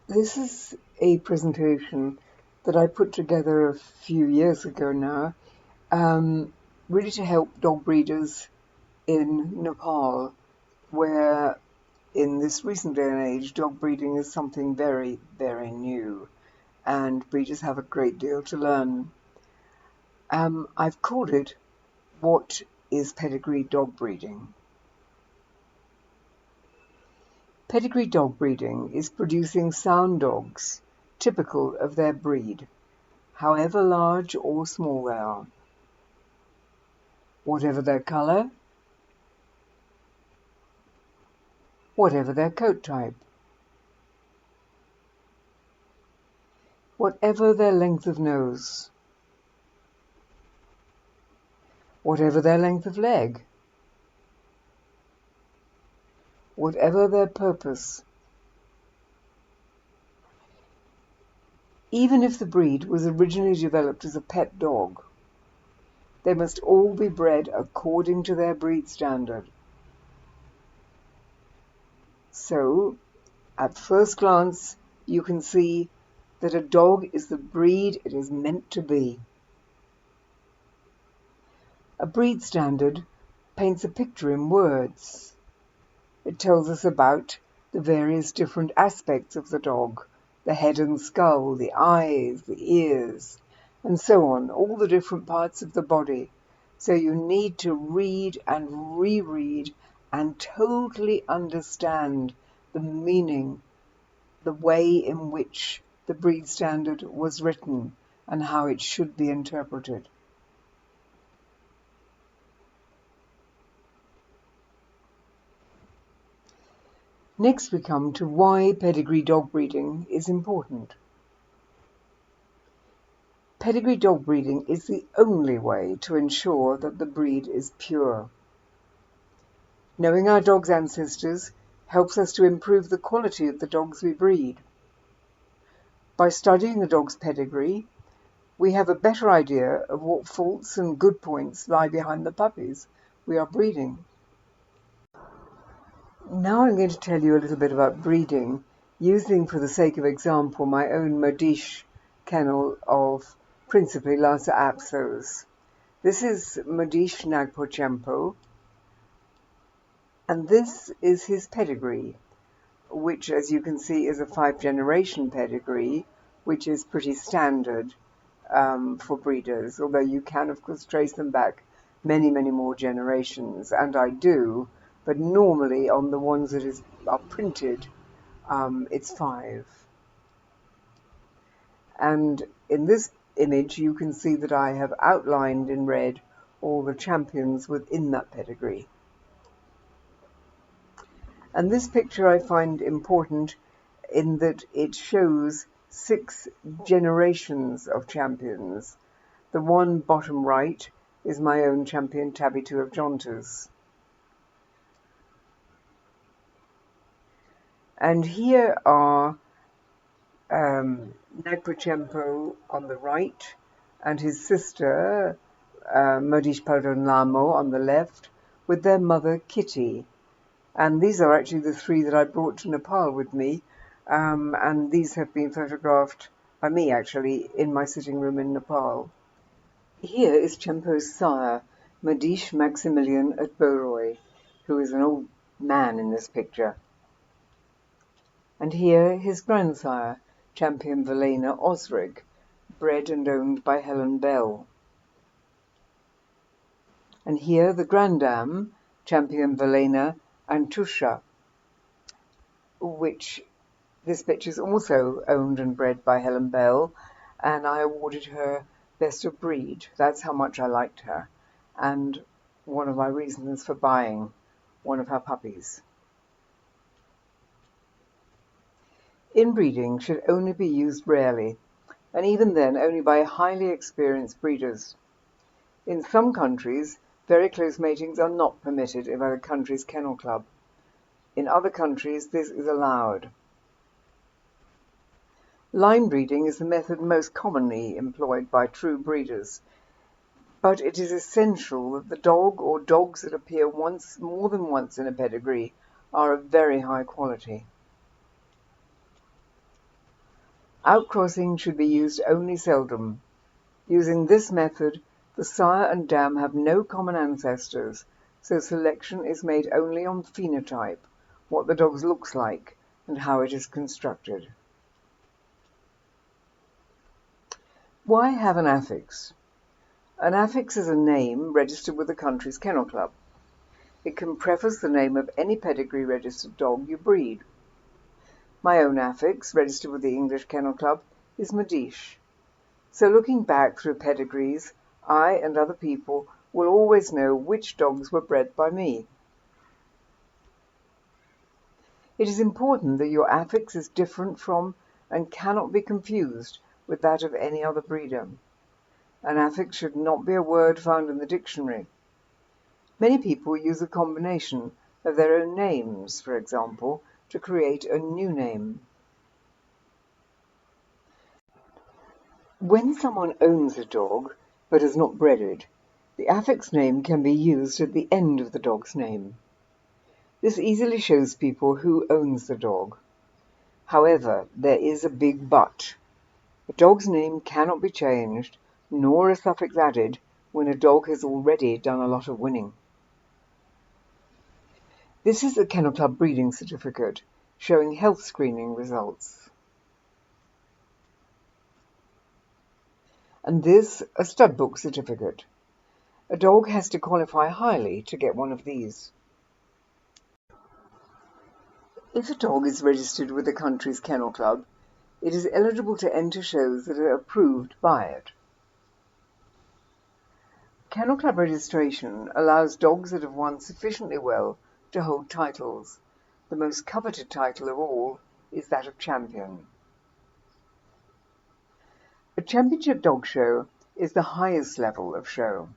This is a presentation that I put together a few years ago now, really to help dog breeders in Nepal, where in this recent day and age, dog breeding is something very, very new, and breeders have a great deal to learn. I've called it, What is Pedigree Dog Breeding? Pedigree dog breeding is producing sound dogs, typical of their breed, however large or small they are, whatever their colour, whatever their coat type, whatever their length of nose, whatever their length of leg, whatever their purpose. Even if the breed was originally developed as a pet dog, they must all be bred according to their breed standard. So, at first glance, you can see that a dog is the breed it is meant to be. A breed standard paints a picture in words. It tells us about the various different aspects of the dog, the head and skull, the eyes, the ears, and so on, all the different parts of the body. So you need to read and reread and totally understand the meaning, the way in which the breed standard was written and how it should be interpreted. Next we come to why pedigree dog breeding is important. Pedigree dog breeding is the only way to ensure that the breed is pure. Knowing our dog's ancestors helps us to improve the quality of the dogs we breed. By studying the dog's pedigree, we have a better idea of what faults and good points lie behind the puppies we are breeding. Now I'm going to tell you a little bit about breeding, using for the sake of example my own Modish kennel of principally Lhasa Apsos. This is Modish Nagpochempo, and this is his pedigree, which as you can see is a 5-generation pedigree, which is pretty standard for breeders, although you can of course trace them back many, many more generations, and I do, but normally on the ones that are printed, it's 5. And in this image you can see that I have outlined in red all the champions within that pedigree. And this picture I find important in that it shows 6 generations of champions. The one bottom right is my own champion Tabitu of Jontas. And here are Nagpochempo on the right and his sister Modish Lamo on the left with their mother Kitty. And these are actually the 3 that I brought to Nepal with me, and these have been photographed by me actually in my sitting room in Nepal. Here is Chempo's sire, Modish Maximilian at Boroy, who is an old man in this picture. And here his grandsire, Champion Velena Osrig, bred and owned by Helen Bell. And here the grandam, Champion Velena Antusha, which this bitch is also owned and bred by Helen Bell, and I awarded her best of breed. That's how much I liked her, and one of my reasons for buying one of her puppies. Inbreeding should only be used rarely, and even then only by highly experienced breeders. In some countries, very close matings are not permitted in a country's kennel club. In other countries, this is allowed. Line breeding is the method most commonly employed by true breeders, but it is essential that the dog or dogs that appear more than once in a pedigree are of very high quality. Outcrossing should be used only seldom. Using this method, the sire and dam have no common ancestors, so selection is made only on phenotype, what the dog looks like, and how it is constructed. Why have an affix? An affix is a name registered with the country's kennel club. It can preface the name of any pedigree registered dog you breed. My own affix, registered with the English Kennel Club, is Madish. So looking back through pedigrees, I and other people will always know which dogs were bred by me. It is important that your affix is different from and cannot be confused with that of any other breeder. An affix should not be a word found in the dictionary. Many people use a combination of their own names, for example, to create a new name. When someone owns a dog but has not bred it, the affix name can be used at the end of the dog's name. This easily shows people who owns the dog. However, there is a big but. A dog's name cannot be changed, nor a suffix added, when a dog has already done a lot of winning. This is a Kennel Club breeding certificate showing health screening results. And this, a stud book certificate. A dog has to qualify highly to get one of these. If a dog is registered with the country's kennel club, it is eligible to enter shows that are approved by it. Kennel club registration allows dogs that have won sufficiently well to hold titles. The most coveted title of all is that of champion. A championship dog show is the highest level of show.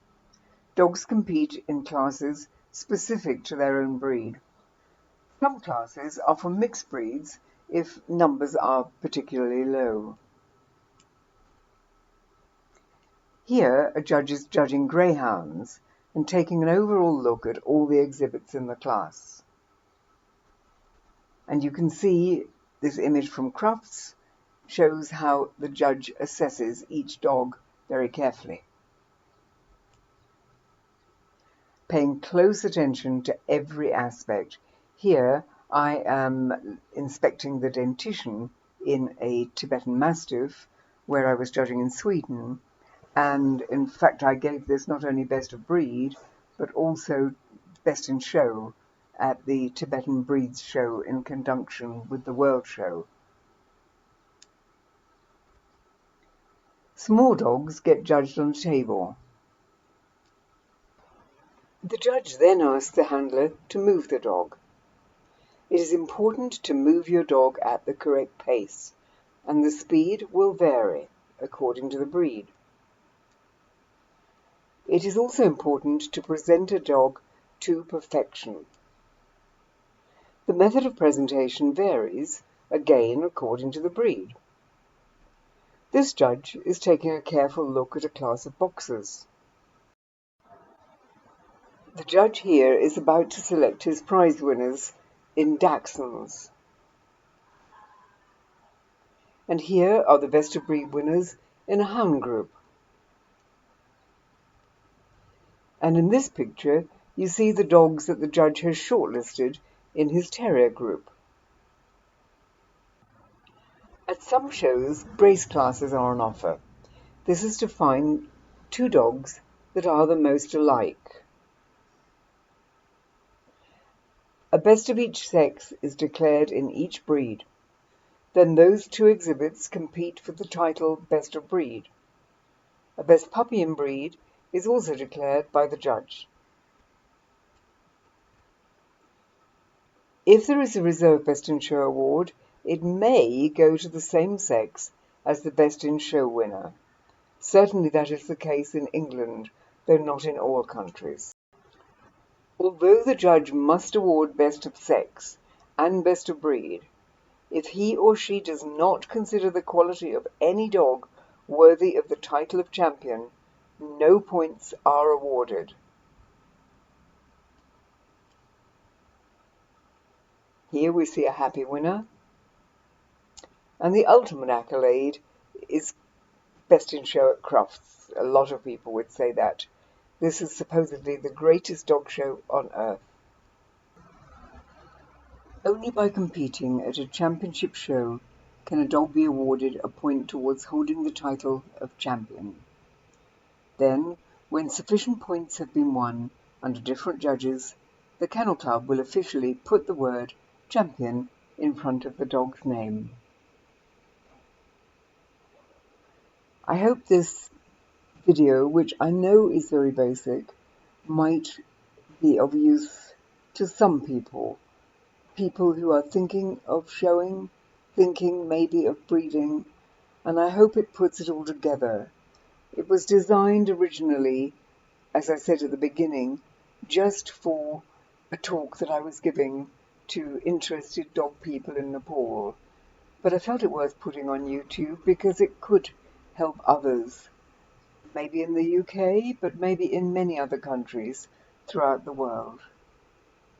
Dogs compete in classes specific to their own breed. Some classes are for mixed breeds if numbers are particularly low. Here, a judge is judging greyhounds and taking an overall look at all the exhibits in the class. And you can see this image from Crufts shows how the judge assesses each dog very carefully, paying close attention to every aspect. Here, I am inspecting the dentition in a Tibetan Mastiff, where I was judging in Sweden, and in fact I gave this not only best of breed, but also best in show at the Tibetan Breeds Show in conjunction with the World Show. Small dogs get judged on a table. The judge then asks the handler to move the dog. It is important to move your dog at the correct pace, and the speed will vary according to the breed. It is also important to present a dog to perfection. The method of presentation varies, again according to the breed. This judge is taking a careful look at a class of boxers. The judge here is about to select his prize winners in Dachshunds. And here are the best of breed winners in a hound group. And in this picture, you see the dogs that the judge has shortlisted in his terrier group. At some shows, brace classes are on offer. This is to find two dogs that are the most alike. A best of each sex is declared in each breed. Then those two exhibits compete for the title Best of Breed. A best puppy in breed is also declared by the judge. If there is a reserve Best in Show award, it may go to the same sex as the Best in Show winner. Certainly that is the case in England, though not in all countries. Although the judge must award Best of Sex and Best of Breed, if he or she does not consider the quality of any dog worthy of the title of champion, no points are awarded. Here we see a happy winner. And the ultimate accolade is Best in Show at Crufts. A lot of people would say that. This is supposedly the greatest dog show on earth. Only by competing at a championship show can a dog be awarded a point towards holding the title of champion. Then, when sufficient points have been won under different judges, the Kennel Club will officially put the word champion in front of the dog's name. I hope this video, which I know is very basic, might be of use to some people who are thinking of showing, thinking maybe of breeding, and I hope it puts it all together. It was designed originally, as I said at the beginning, just for a talk that I was giving to interested dog people in Nepal, but I felt it worth putting on YouTube because it could help others, maybe in the UK, but maybe in many other countries throughout the world.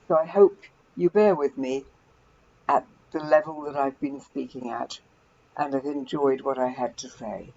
So I hope you bear with me at the level that I've been speaking at and have enjoyed what I had to say.